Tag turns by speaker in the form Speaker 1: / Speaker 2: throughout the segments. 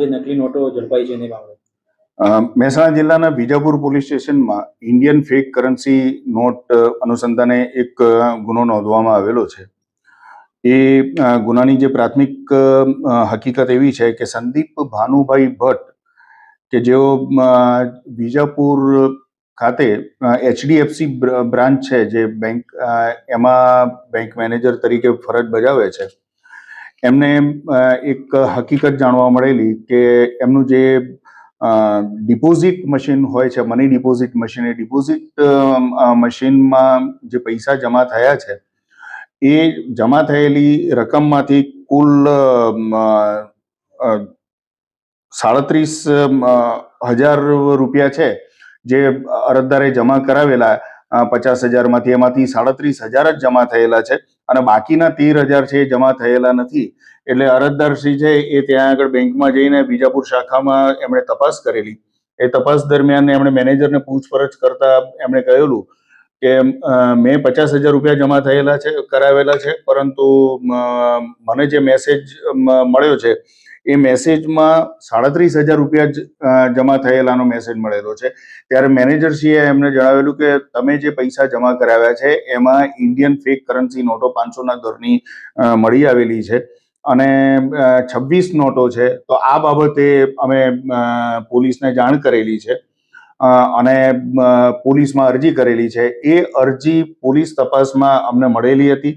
Speaker 1: જે નકલી નોટો ઝડપાઈ છે એની બાબતે?
Speaker 2: મહેસાણા જિલ્લાના બીજાપુર પોલીસ સ્ટેશનમાં ઇન્ડિયન ફેક કરન્સી નોટ અનુસંધાને એક ગુનો નોંધવામાં આવેલો છે. એ ગુનાની જે પ્રાથમિક હકીકત એવી છે કે સંદીપ ભાનુભાઈ ભટ્ટ કે જેઓ બીજાપુર ખાતે HDFC બ્રાન્ચ છે જે બેંક એમાં બેંક મેનેજર તરીકે ફરજ બજાવે છે, એમને એક હકીકત જાણવા મળેલી કે એમનું જે ડિપોઝિટ મશીન હોય છે, મની ડિપોઝિટ મશીન, એ ડિપોઝિટ મશીનમાં જે પૈસા જમા થયા છે એ જમા થયેલી રકમમાંથી કુલ 37,000 રૂપિયા છે જે અરજદારે જમા કરાવેલા 50,000 એમાંથી 37,000 જ જમા થયેલા છે અને બાકીના 13,000 છે એ જમા થયેલા નથી. એટલે અરજદારશ્રી છે એ ત્યાં આગળ બેંકમાં જઈને બીજાપુર શાખામાં એમણે તપાસ કરેલી. એ તપાસ દરમિયાન એમણે મેનેજરને પૂછપરછ કરતા એમણે કહેલું કે મેં 50,000 રૂપિયા જમા થયેલા છે, કરાવેલા છે, પરંતુ મને જે મેસેજ મળ્યો છે એ મેસેજમાં 37,000 રૂપિયા જ જમા થયેલાનો મેસેજ મળેલો છે. ત્યારે મેનેજરશ્રીએ એમને જણાવેલું કે તમે જે પૈસા જમા કરાવ્યા છે એમાં ઇન્ડિયન ફેક કરન્સી નોટો 500ના દરની મળી આવેલી છે અને 26 નોટો છે. તો આ બાબતે અમે પોલીસને જાણ કરેલી છે અને પોલીસમાં અરજી કરેલી છે. એ અરજી પોલીસ તપાસમાં અમને મળેલી હતી.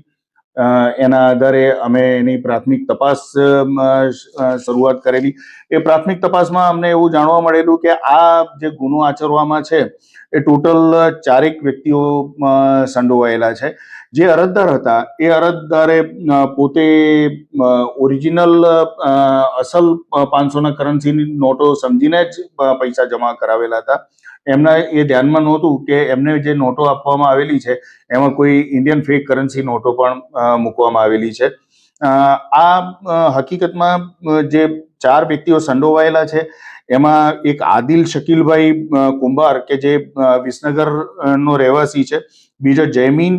Speaker 2: એના આધારે અમે એની પ્રાથમિક તપાસ શરૂઆત કરેલી. એ પ્રાથમિક તપાસમાં અમને એવું જાણવા મળેલું કે આ જે ગુનો આચરવામાં છે એ ટોટલ 4 વ્યક્તિઓ સંડોવાયેલા છે. જે અરજદાર હતા એ અરજદારે પોતે ઓરિજિનલ અસલ 500ના કરન્સીની નોટો સમજીને જ પૈસા જમા કરાવેલા હતા. એમના એ ધ્યાનમાં નહોતું કે એમને જે નોટો આપવામાં આવેલી છે એમાં કોઈ ઇન્ડિયન ફેક કરન્સી નોટો પણ મૂકવામાં આવેલી છે. આ હકીકતમાં જે 4 વ્યક્તિઓ સંડોવાયેલા છે એમાં એક આદિલ શકીલભાઈ કુંભાર કે જે વિસનગરનો રહેવાસી છે, બીજો જયમીન